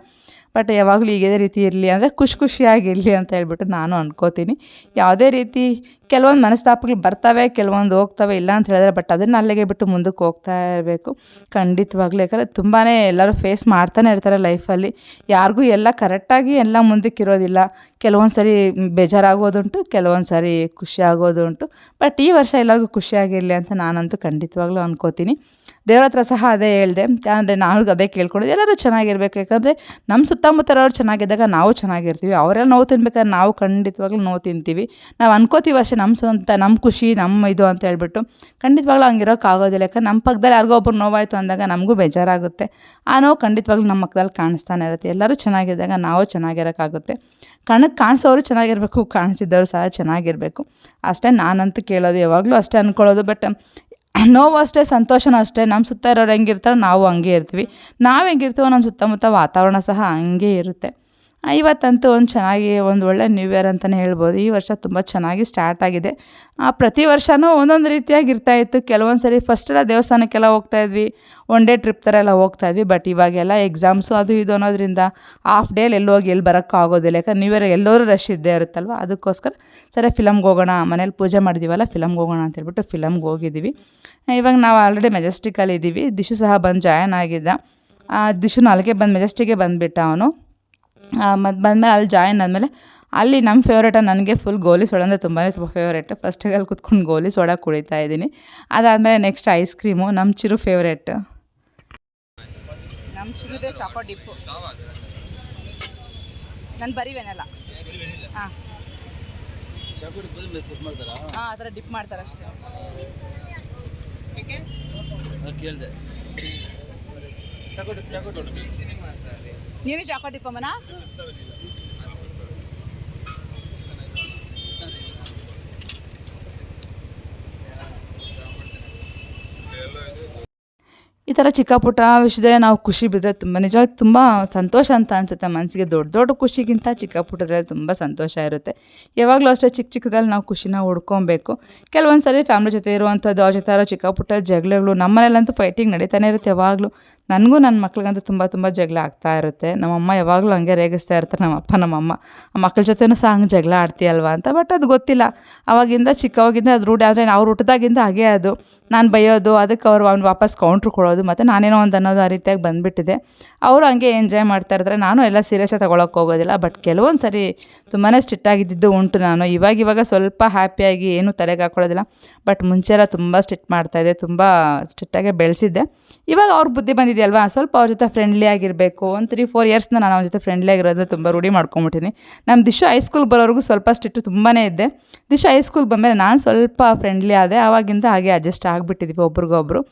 ಬಟ್ ಯಾವಾಗಲೂ ಇದೇ ರೀತಿ ಇರಲಿ, ಅಂದರೆ ಖುಷಿಯಾಗಿರಲಿ ಅಂತ ಹೇಳ್ಬಿಟ್ಟು ನಾನು ಅನ್ಕೋತೀನಿ. ಯಾವುದೇ ರೀತಿ ಕೆಲವೊಂದು ಮನಸ್ತಾಪಗಳು ಬರ್ತವೆ, ಕೆಲವೊಂದು ಹೋಗ್ತವೆ, ಇಲ್ಲ ಅಂತ ಹೇಳಿದ್ರೆ. ಬಟ್ ಅದನ್ನು ಅಲ್ಲಿಗೆ ಬಿಟ್ಟು ಮುಂದಕ್ಕೆ ಹೋಗ್ತಾ ಇರಬೇಕು ಖಂಡಿತವಾಗ್ಲೂ. ಯಾಕಂದರೆ ತುಂಬಾ ಎಲ್ಲರೂ ಫೇಸ್ ಮಾಡ್ತಾನೆ ಇರ್ತಾರೆ ಲೈಫಲ್ಲಿ. ಯಾರಿಗೂ ಎಲ್ಲ ಕರೆಕ್ಟಾಗಿ ಎಲ್ಲ ಮುಂದಕ್ಕೆ ಇರೋದಿಲ್ಲ. ಕೆಲವೊಂದು ಸರಿ ಬೇಜಾರಾಗೋದುಂಟು, ಕೆಲವೊಂದು ಸರಿ ಖುಷಿ ಆಗೋದುಂಟು. ಬಟ್ ಈ ವರ್ಷ ಎಲ್ಲರಿಗೂ ಖುಷಿಯಾಗಿರಲಿ ಅಂತ ನಾನಂತೂ ಖಂಡಿತವಾಗ್ಲೂ ಅನ್ಕೋತೀನಿ. ದೇವ್ರ ಹತ್ರ ಸಹ ಅದೇ ಹೇಳಿದೆ. ಅಂದರೆ ನಾನು ಅದೇ ಕೇಳ್ಕೊಂಡಿದ್ದೆ, ಎಲ್ಲರೂ ಚೆನ್ನಾಗಿರ್ಬೇಕು. ಯಾಕಂದರೆ ನಮ್ಮ ಸುತ್ತಮುತ್ತಲವ್ರು ಚೆನ್ನಾಗಿದ್ದಾಗ ನಾವು ಚೆನ್ನಾಗಿರ್ತೀವಿ. ಅವರೆಲ್ಲ ನೋವು ತಿನ್ಬೇಕಾದ್ರೆ ನಾವು ಖಂಡಿತವಾಗ್ಲೂ ನೋವು ತಿಂತೀವಿ. ನಾವು ಅನ್ಕೋತೀವಿ ಅಷ್ಟೇ, ನಮ್ಮ ಸ್ವಂತ, ನಮ್ಮ ಖುಷಿ, ನಮ್ಮ ಇದು ಅಂತ ಹೇಳ್ಬಿಟ್ಟು. ಖಂಡಿತವಾಗ್ಲೂ ಹಂಗಿರೋಕ್ಕಾಗೋದಿಲ್ಲ. ಯಾಕಂದ್ರೆ ನಮ್ಮ ಪಕ್ಕದಲ್ಲಿ ಯಾರಿಗೋ ಒಬ್ರು ನೋವಾಯಿತು ಅಂದಾಗ ನಮಗೂ ಬೇಜಾರಾಗುತ್ತೆ. ಆ ನೋವು ಖಂಡಿತವಾಗ್ಲೂ ನಮ್ಮ ಮಕ್ಕದಲ್ಲಿ ಕಾಣಿಸ್ತಾನೆ ಇರುತ್ತೆ. ಎಲ್ಲರೂ ಚೆನ್ನಾಗಿದ್ದಾಗ ನಾವು ಚೆನ್ನಾಗಿರೋಕ್ಕಾಗುತ್ತೆ. ಕಣ್ಣಕ್ಕೆ ಕಾಣಿಸೋರು ಚೆನ್ನಾಗಿರಬೇಕು, ಕಾಣಿಸಿದ್ದವರು ಸಹ ಚೆನ್ನಾಗಿರಬೇಕು. ಅಷ್ಟೇ ನಾನಂತೂ ಕೇಳೋದು, ಯಾವಾಗಲೂ ಅಷ್ಟೇ ಅಂದ್ಕೊಳ್ಳೋದು. ಬಟ್ ನೋವು ಅಷ್ಟೇ, ಸಂತೋಷನೂ ಅಷ್ಟೇ. ನಮ್ಮ ಸುತ್ತ ಇರೋರು ಹೆಂಗಿರ್ತಾರೋ ನಾವು ಹಂಗೆ ಇರ್ತೀವಿ. ನಾವು ಹೆಂಗಿರ್ತೀವೋ ನಮ್ಮ ಸುತ್ತಮುತ್ತ ವಾತಾವರಣ ಸಹ ಹಂಗೆ ಇರುತ್ತೆ. ಇವತ್ತಂತೂ ಚೆನ್ನಾಗಿ ಒಂದು ಒಳ್ಳೆ ನ್ಯೂ ಇಯರ್ ಅಂತಲೇ ಹೇಳ್ಬೋದು. ಈ ವರ್ಷ ತುಂಬ ಚೆನ್ನಾಗಿ ಸ್ಟಾರ್ಟ್ ಆಗಿದೆ. ಪ್ರತಿ ವರ್ಷವೂ ಒಂದೊಂದು ರೀತಿಯಾಗಿ ಇರ್ತಾಯಿತ್ತು. ಕೆಲವೊಂದು ಸರಿ ಫಸ್ಟೆಲ್ಲ ದೇವಸ್ಥಾನಕ್ಕೆಲ್ಲ ಹೋಗ್ತಾಯಿದ್ವಿ, ಒನ್ ಡೇ ಟ್ರಿಪ್ ಥರ ಎಲ್ಲ ಹೋಗ್ತಾಯಿದ್ವಿ. ಬಟ್ ಇವಾಗೆಲ್ಲ ಎಕ್ಸಾಮ್ಸು ಅದು ಇದು ಅನ್ನೋದ್ರಿಂದ ಹಾಫ್ ಡೇಲಿ ಎಲ್ಲಿ ಹೋಗಿ ಎಲ್ಲಿ ಬರೋಕ್ಕಾಗೋದಿಲ್ಲ. ಯಾಕಂದ್ರೆ ನ್ಯೂ ಇಯರ್ ಎಲ್ಲರೂ ರಶ್ ಇದ್ದೇ ಇರುತ್ತಲ್ವ, ಅದಕ್ಕೋಸ್ಕರ ಸರಿ ಫಿಲಮ್ಗೆ ಹೋಗೋಣ, ಮನೇಲಿ ಪೂಜೆ ಮಾಡಿದ್ದೀವಲ್ಲ ಫಿಲಮ್ಗೆ ಹೋಗೋಣ ಅಂತೇಳ್ಬಿಟ್ಟು ಫಿಲಮ್ಗೆ ಹೋಗಿದ್ದೀವಿ. ಇವಾಗ ನಾವು ಆಲ್ರೆಡಿ ಮೆಜೆಸ್ಟಿಕಲ್ಲಿ ಇದ್ದೀವಿ. ದಿಶು ಸಹ ಬಂದು ಜಾಯ್ನ್ ಆಗಿದ್ದ. ದಿಶು 4ಗೆ ಬಂದು ಮೆಜೆಸ್ಟಿಕ್ಗೆ ಬಂದುಬಿಟ್ಟ ಅವನು. ಮತ್ತು ಬಂದಮೇಲೆ ಅಲ್ಲಿ ಜಾಯಿನ್ ಆದಮೇಲೆ ಅಲ್ಲಿ ನಮ್ಮ ಫೇವ್ರೇಟ ನನಗೆ ಫುಲ್ ಗೋಲಿ ಸೋಡಾ ಅಂದರೆ ತುಂಬಾ ಫೇವ್ರೇಟ್. ಫಸ್ಟಿಗೆ ಅಲ್ಲಿ ಕುತ್ಕೊಂಡು ಗೋಲಿ ಸೋಡಾ ಕುಡಿತಾ ಇದ್ದೀನಿ. ಅದಾದಮೇಲೆ ನೆಕ್ಸ್ಟ್ ಐಸ್ ಕ್ರೀಮು ನಮ್ಮ ಚಿರು ಫೇವ್ರೇಟ್. ನಮ್ಮ ಚಿರುದೇ ಚಾಕೋ ಡಿಪ್ಪು. ನಾನು ಬರೀವೇನಲ್ಲ. ಹಾಂ ಆ ಥರ ಡಿಪ್ ಮಾಡ್ತಾರೆ ಅಷ್ಟೇ. ಕೇಳಿದೆ ನೀನು ಚಾಕೋ ಡಿಪ್ಪಮ್ಮನ? ಈ ಥರ ಚಿಕ್ಕ ಪುಟ್ಟ ವಿಷಯದಲ್ಲಿ ನಾವು ಖುಷಿ ಬಿದ್ದರೆ ತುಂಬ ನಿಜವಾಗಿ ತುಂಬ ಸಂತೋಷ ಅಂತ ಅನಿಸುತ್ತೆ ಮನಸ್ಸಿಗೆ. ದೊಡ್ಡ ದೊಡ್ಡ ಖುಷಿಗಿಂತ ಚಿಕ್ಕ ಪುಟ್ಟದ್ರಲ್ಲಿ ತುಂಬ ಸಂತೋಷ ಇರುತ್ತೆ. ಯಾವಾಗಲೂ ಅಷ್ಟೇ ಚಿಕ್ಕ ಚಿಕ್ಕದ್ರಲ್ಲಿ ನಾವು ಖುಷಿನ ಹುಡ್ಕೊಬೇಕು. ಕೆಲವೊಂದು ಸರಿ ಫ್ಯಾಮಿಲಿ ಜೊತೆ ಇರುವಂಥದ್ದು, ಅವ್ರ ಜೊತೆ ಇರೋ ಚಿಕ್ಕ ಪುಟ್ಟ ಜಗಳಗಳು. ನಮ್ಮ ಮನೇಲಂತೂ ಫೈಟಿಂಗ್ ನಡೀತಾನೆ ಇರುತ್ತೆ ಯಾವಾಗಲೂ. ನನಗೂ ನನ್ನ ಮಕ್ಳಿಗಂತೂ ತುಂಬ ಜಗಳ ಆಗ್ತಾ ಇರುತ್ತೆ. ನಮ್ಮಮ್ಮ ಯಾವಾಗಲೂ ಹಂಗೆ ರೇಗಿಸ್ತಾ ಇರ್ತಾರೆ, ನಮ್ಮಪ್ಪ ನಮ್ಮಮ್ಮ. ಆ ಮಕ್ಳ ಜೊತೆನೂ ಸಹ ಹಂಗೆ ಜಗಳ ಆಡ್ತೀಯಲ್ವ ಅಂತ. ಬಟ್ ಅದು ಗೊತ್ತಿಲ್ಲ, ಅವಾಗಿಂದ ಚಿಕ್ಕವಾಗಿಂದ ಅದು ರೂಢಿ. ಅಂದರೆ ಅವ್ರು ಹುಟ್ಟಿದಾಗಿಂದ ಹಾಗೆ ಅದು. ನಾನು ಬೈಯೋದು, ಅದಕ್ಕೆ ಅವ್ರು ಅವ್ನು ವಾಪಸ್ ಕೌಂಟ್ರು ಕೊಡೋದು, ಮತ್ತು ನಾನೇನೋ ಒಂದು ಅನ್ನೋದು ಆ ರೀತಿಯಾಗಿ ಬಂದುಬಿಟ್ಟಿದೆ. ಅವರು ಹಂಗೆ ಎಂಜಾಯ್ ಮಾಡ್ತಾ ಇರ್ತಾರೆ. ನಾನು ಎಲ್ಲ ಸೀರಿಯಸ್ಸಾಗಿ ತೊಗೊಳಕ್ಕೆ ಹೋಗೋದಿಲ್ಲ. ಬಟ್ ಕೆಲವೊಂದು ಸರಿ ತುಂಬಾ ಸ್ಟ್ರಿಕ್ಟಾಗಿದ್ದು ಉಂಟು. ನಾನು ಇವಾಗ ಸ್ವಲ್ಪ ಹ್ಯಾಪಿಯಾಗಿ ಏನೂ ತಲೆಗೆ ಹಾಕ್ಕೊಳ್ಳೋದಿಲ್ಲ. ಬಟ್ ಮುಂಚೆ ಎಲ್ಲ ತುಂಬ ಸ್ಟ್ರಿಕ್ಟ್ ಮಾಡ್ತಾಯಿದ್ದೆ, ತುಂಬ ಸ್ಟ್ರಿಕ್ಟಾಗೆ ಬೆಳೆಸಿದ್ದೆ. ಇವಾಗ ಅವ್ರ ಬುದ್ಧಿ ಬಂದಿದೆಯಲ್ವಾ, ಸ್ವಲ್ಪ ಅವ್ರ ಜೊತೆ ಫ್ರೆಂಡ್ಲಿ ಆಗಿರಬೇಕು. ಒಂದು 3-4 ಇಯರ್ಸ್ನ ನಾನು ಅವ್ರ ಜೊತೆ ಫ್ರೆಂಡ್ಲಿ ಆಗಿರೋದು ತುಂಬ ರೂಢಿ ಮಾಡ್ಕೊಂಬಿಟ್ಟಿನಿ. ನಮ್ಮ ದಿಶು ಹೈಸ್ಕೂಲ್ ಬರೋವರೆಗೂ ಸ್ವಲ್ಪ ಸ್ಟ್ರಿಕ್ಟು ತುಂಬಾ ಇದ್ದೆ. ದಿಶು ಹೈಸ್ಕೂಲ್ ಬಂದಮೇಲೆ ನಾನು ಸ್ವಲ್ಪ ಫ್ರೆಂಡ್ಲಿ ಆದೆ. ಆವಾಗಿಂದ ಹಾಗೆ ಅಡ್ಜಸ್ಟ್ ಆಗಿಬಿಟ್ಟಿದ್ವಿ ಒಬ್ರಿಗೊಬ್ರು.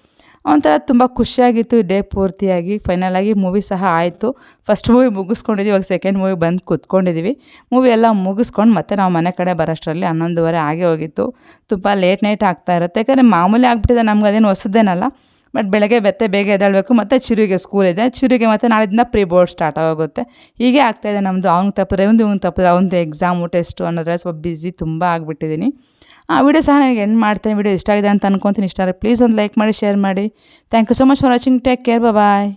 ಒಂಥರ ತುಂಬ ಖುಷಿಯಾಗಿತ್ತು ಡೇ ಪೂರ್ತಿಯಾಗಿ. ಫೈನಲಾಗಿ ಮೂವಿ ಸಹ ಆಯಿತು. ಫಸ್ಟ್ ಮೂವಿ ಮುಗಿಸ್ಕೊಂಡಿದ್ದೀವಿ, ಇವಾಗ ಸೆಕೆಂಡ್ ಮೂವಿ ಬಂದು ಕೂತ್ಕೊಂಡಿದ್ದೀವಿ. ಮೂವಿ ಎಲ್ಲ ಮುಗಿಸ್ಕೊಂಡು ಮತ್ತೆ ನಾವು ಮನೆ ಕಡೆ ಬರೋಷ್ಟರಲ್ಲಿ 11:30 ಆಗೇ ಹೋಗಿತ್ತು. ತುಂಬ ಲೇಟ್ ನೈಟ್ ಆಗ್ತಾ ಇರುತ್ತೆ. ಯಾಕಂದರೆ ಮಾಮೂಲಿ ಆಗಿಬಿಟ್ಟಿದೆ, ನಮ್ಗೆ ಅದೇನು ಹೊಸದೇನಲ್ಲ. ಬಟ್ ಬೆಳಗ್ಗೆ ಬೇಗ ಎದ್ದೇಳಬೇಕು. ಮತ್ತು ಚಿರುಗೆ ಸ್ಕೂಲ್ ಇದೆ. ಚಿರುಗೆ ಮತ್ತು ನಾಳಿಂದ ಪ್ರೀ ಬೋರ್ಡ್ ಸ್ಟಾರ್ಟ್ ಆಗೋಗುತ್ತೆ. ಹೀಗೆ ಆಗ್ತಾಯಿದೆ ನಮ್ಮದು. ಅವ್ನಿಗೆ ತಪ್ಪಿದ್ರೆ ಇವ್ನಿಗೆ ತಪ್ಪಿದ್ರೆ ಅವ್ನದು ಎಕ್ಸಾಮು ಟೆಸ್ಟು ಅನ್ನೋದ್ರೆ ಸ್ವಲ್ಪ ಬ್ಯುಸಿ ತುಂಬ ಆಗಿಬಿಟ್ಟಿದ್ದೀನಿ. ಆ ವಿಡಿಯೋ ಸಹ ನನಗೆ ಎಂಡ್ ಮಾಡ್ತೇನೆ. ವಿಡಿಯೋ ಇಷ್ಟ ಆಗಿದೆ ಅಂತ ಅನ್ಕೊತೀನಿ. ಇಷ್ಟ ಆದರೆ ಪ್ಲೀಸ್ ಒಂದು ಲೈಕ್ ಮಾಡಿ, ಶೇರ್ ಮಾಡಿ. Thank you so much for watching. Take care, bye.